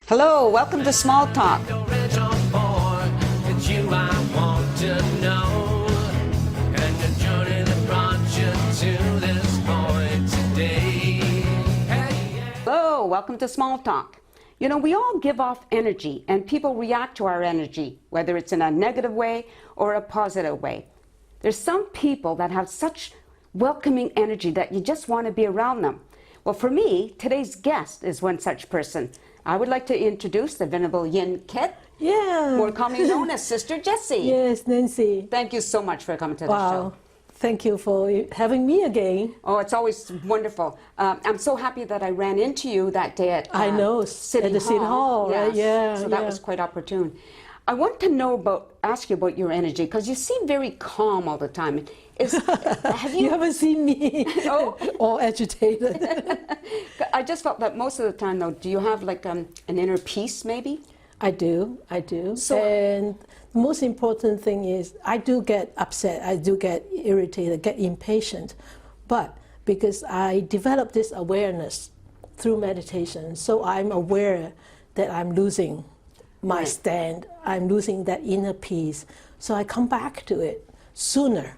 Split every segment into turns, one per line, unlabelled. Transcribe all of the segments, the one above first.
Hello, welcome to Small Talk. Hello, welcome to Small Talk. You know, we all give off energy and people react to our energy, whether it's in a negative way or a positive way. There's some people that have such welcoming energy that you just want to be around them. Well, for me, today's guest is one such person. I would like to introduce the Venerable Yin Kit, more commonly known as Sister Jessy.
Yes, Nancy.
Thank you so much for coming to the show.
Thank you for having me again.
Oh, it's always wonderful. I'm so happy that I ran into you that day at
I know, at the City Hall,
yes.
right? Yeah.
So that was quite opportune. I want to ask you about your energy, because you seem very calm all the time.
You haven't seen me all agitated.
I just felt that most of the time, though, do you have like an inner peace, maybe?
I do. So, and the most important thing is I do get upset, I do get irritated, get impatient, but because I developed this awareness through meditation, so I'm aware that I'm losing my stand, I'm losing that inner peace, so I come back to it sooner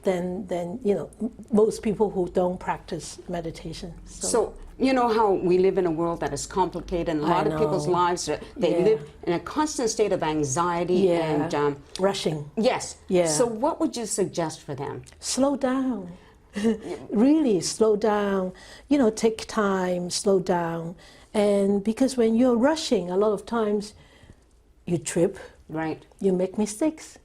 than you know, most people who don't practice meditation.
So you know how we live in a world that is complicated, and a lot of people's lives, they live in a constant state of anxiety and
rushing.
Yes.
Yeah.
So what would you suggest for them?
Slow down. Really slow down. You know, take time, slow down. And because when you're rushing, a lot of times you trip.
Right.
You make mistakes.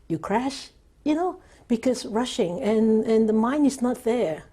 You crash, you know, because rushing and the mind is not there.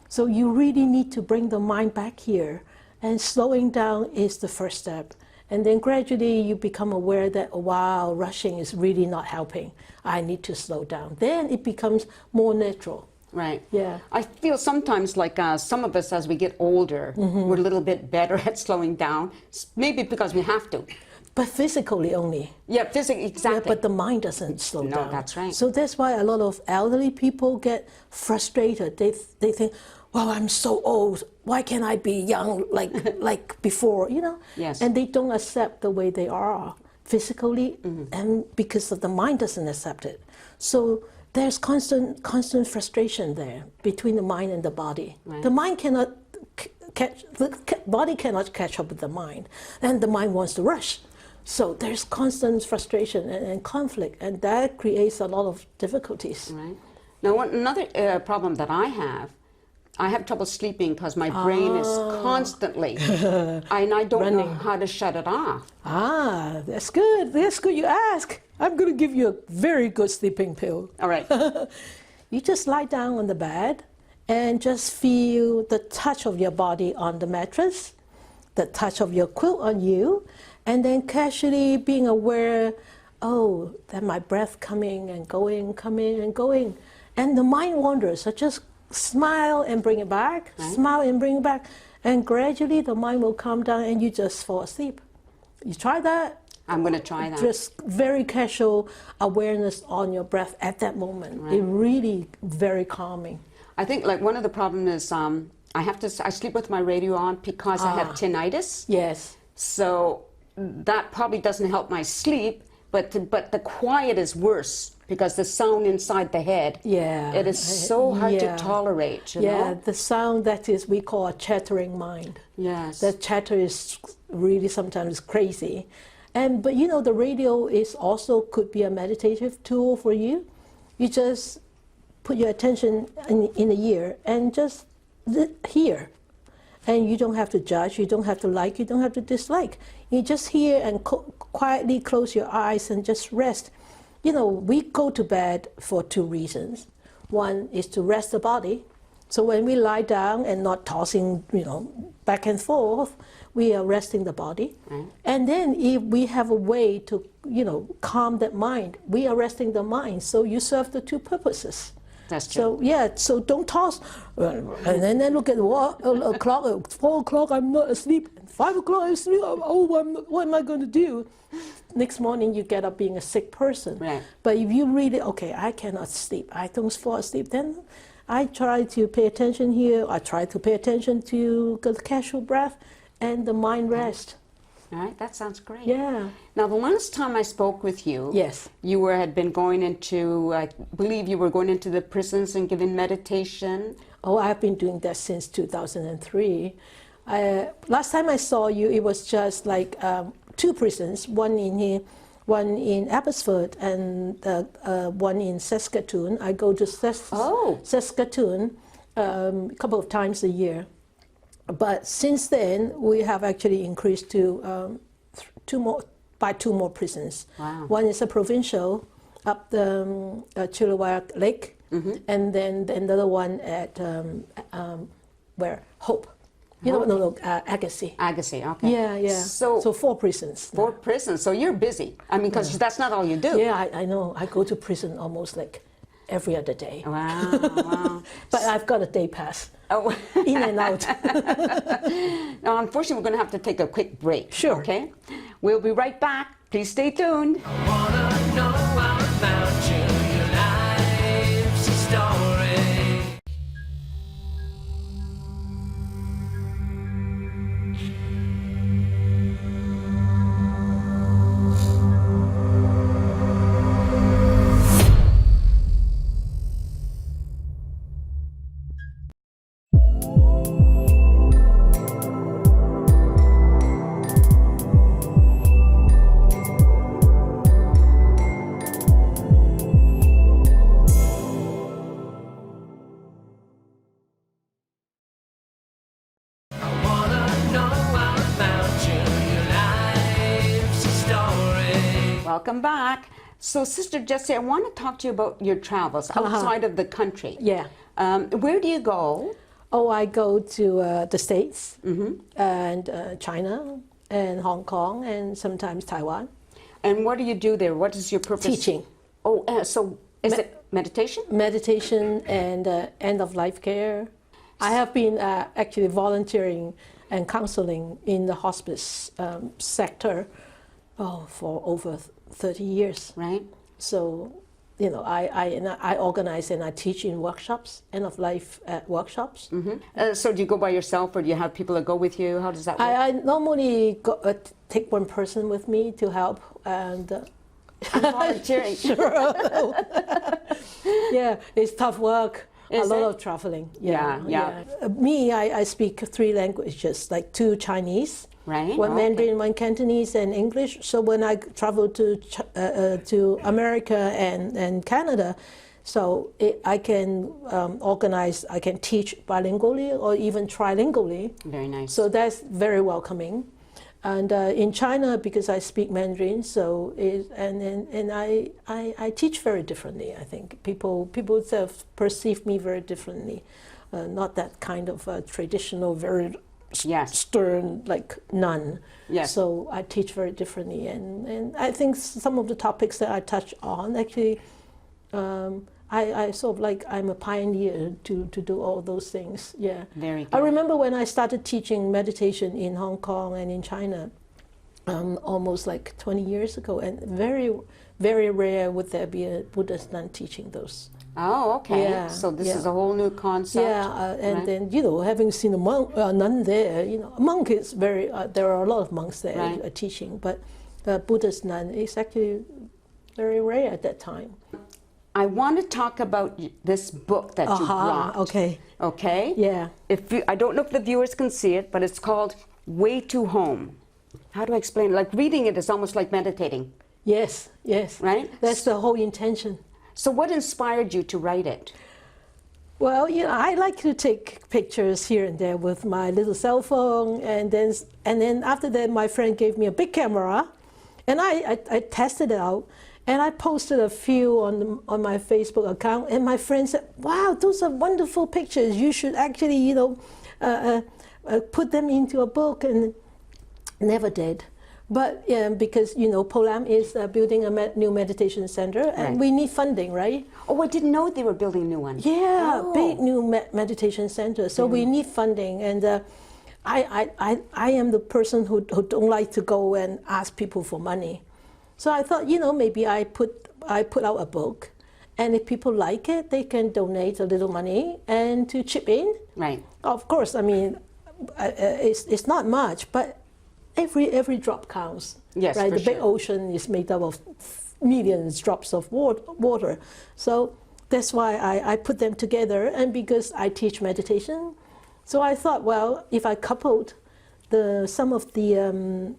So you really need to bring the mind back here, and slowing down is the first step. And then gradually you become aware that, oh, wow, rushing is really not helping. I need to slow down. Then it becomes more natural.
Right.
Yeah.
I feel sometimes like some of us, as we get older, we're a little bit better at slowing down, maybe because we have to.
But physically only.
Yeah, physically, exactly.
Yeah, but the mind doesn't slow down.
No, that's right.
So that's why a lot of elderly people get frustrated. They think, well, I'm so old. Why can't I be young like before, you know?
Yes.
And they don't accept the way they are physically, and because of the mind doesn't accept it. So there's constant frustration there between the mind and the body.
Right.
The mind cannot the body cannot catch up with the mind, and the mind wants to rush. So there's constant frustration and conflict, and that creates a lot of difficulties.
Right. Now, another problem that I have trouble sleeping because my brain is constantly, and I don't know how to shut it off.
Ah, that's good. That's good you ask. I'm going to give you a very good sleeping pill.
All right.
You just lie down on the bed and just feel the touch of your body on the mattress, the touch of your quilt on you, and then casually being aware, oh, that my breath coming and going, coming and going. And the mind wanders, so just smile and bring it back, smile and bring it back, and gradually the mind will calm down and you just fall asleep. You try that?
I'm going to try that.
Just very casual awareness on your breath at that moment. It really very calming.
I think like one of the problems is I sleep with my radio on because I have tinnitus.
Yes.
So that probably doesn't help my sleep, but the quiet is worse because the sound inside the head. Yeah. It is so hard to tolerate. You know?
The sound that is we call a chattering mind.
Yes.
That chatter is really sometimes crazy. But you know, the radio is also could be a meditative tool for you. You just put your attention in the ear and just hear. And you don't have to judge, you don't have to like, you don't have to dislike. You just hear and quietly close your eyes and just rest. You know, we go to bed for two reasons. One is to rest the body. So when we lie down and not tossing, you know, back and forth, we are resting the body. And then if we have a way to, you know, calm that mind, we are resting the mind. So you serve the two purposes.
That's true.
So yeah, so don't toss. And then look at the clock. 4 o'clock, I'm not asleep. 5 o'clock, I'm asleep. Oh, what am I going to do? Next morning, you get up being a sick person.
Right.
But if you really, okay, I cannot sleep. I don't fall asleep. Then I try to pay attention here. I try to pay attention to the casual breath, and the mind rest.
All right, that sounds great.
Yeah.
Now, the last time I spoke with you,
Yes.
you had been going into, I believe you were going into the prisons and giving meditation.
Oh, I've been doing that since 2003. Last time I saw you, it was just like 2 prisons, one in here, one in Abbotsford, and one in Saskatoon. I go to Saskatoon a couple of times a year. But since then, we have actually increased to 2 more prisons.
Wow.
One is a provincial up the Chilliwack Lake, and then another one at where Hope. Agassiz.
Agassiz, okay.
Yeah. So 4 prisons.
4 prisons. So you're busy. I mean, because that's not all you do.
Yeah, I know. I go to prison almost like every other day.
Wow.
But I've got a day pass.
Oh.
In and out.
Now, unfortunately, we're going to have to take a quick break.
Sure.
Okay? We'll be right back. Please stay tuned.
I wanna know all about you, your life's a story.
Welcome back. So, Sister Jessy, I want to talk to you about your travels outside of the country.
Yeah.
Where do you go?
Oh, I go to the States and China and Hong Kong and sometimes Taiwan.
And what do you do there? What is your purpose?
Teaching.
Oh, so is it meditation?
Meditation and end-of-life care. I have been actually volunteering and counseling in the hospice sector for over 30 years.
Right.
So, I organize and I teach in workshops, end-of-life workshops.
So do you go by yourself, or do you have people that go with you? How does that work?
I normally take one person with me to help, and
volunteering.
Sure. Yeah, it's tough work.
Is
a lot
it?
of traveling.
Yeah.
Me, I speak 3 languages, like 2 Chinese,
Right.
one
Okay.
Mandarin, one Cantonese, and English. So when I travel to America and Canada, so I can organize, I can teach bilingually or even trilingually.
Very nice.
So that's very welcoming. And in China, because I speak Mandarin, so I teach very differently. I think people perceive me very differently, not that kind of traditional, very stern like nun.
Yes.
So I teach very differently, and I think some of the topics that I touch on actually. I sort of like I'm a pioneer to do all those things. Yeah.
Very good.
I remember when I started teaching meditation in Hong Kong and in China, almost like 20 years ago, and very, very rare would there be a Buddhist nun teaching those.
Oh, okay.
Yeah,
So this
yeah.
is a whole new concept.
Yeah, and
right?
then having seen a monk, nun there, a monk is very. There are a lot of monks there
Right.
teaching, but Buddhist nun is actually very rare at that time.
I want to talk about this book that you brought.
Okay.
Okay?
Yeah.
I don't know if the viewers can see it, but it's called Way to Home. How do I explain it? Like reading it is almost like meditating.
Yes.
Right?
That's the whole intention.
So what inspired you to write it?
Well, I like to take pictures here and there with my little cell phone, and then after that, my friend gave me a big camera, and I tested it out. And I posted a few on my Facebook account, and my friend said, "Wow, those are wonderful pictures. You should actually, put them into a book." And never did, but because Polam is building a new meditation center, and
Right.
we need funding, right?
Oh, I didn't know they were building a new one.
Yeah,
Oh.
big new meditation center. So we need funding, and I am the person who don't like to go and ask people for money. So I thought, maybe I put out a book, and if people like it, they can donate a little money and to chip in.
Right.
Of course, I mean, it's not much, but every drop counts.
Yes,
right.
for
The big
sure.
ocean is made up of millions drops of water. So that's why I put them together. And because I teach meditation, so I thought, well, if I coupled some of the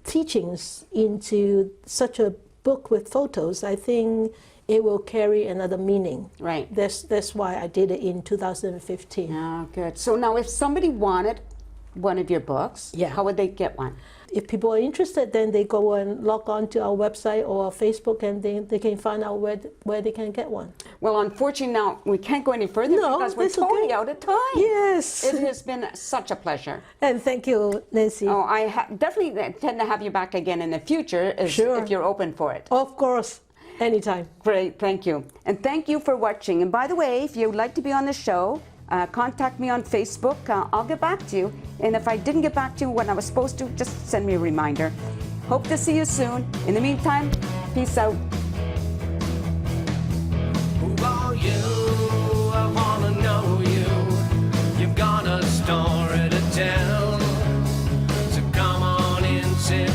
teachings into such a book with photos, I think it will carry another meaning.
Right.
That's why I did it in 2015.
Oh, good. So now if somebody wanted one of your books,
Yeah.
how would they get one?
If people are interested, then they go and log on to our website or our Facebook, and they can find out where they can get one.
Well, unfortunately, now we can't go any further
No,
because we're
that's
totally
okay.
out of time.
Yes.
It has been such a pleasure.
And thank you, Nancy.
Oh, I definitely intend to have you back again in the future
Sure.
if you're open for it.
Of course, anytime.
Great, thank you. And thank you for watching. And by the way, if you'd like to be on the show, contact me on Facebook. I'll get back to you. And if I didn't get back to you when I was supposed to, just send me a reminder. Hope to see you soon. In the meantime, peace out.
Who are you? I wanna know you. You've got a story to tell. So come on in, sit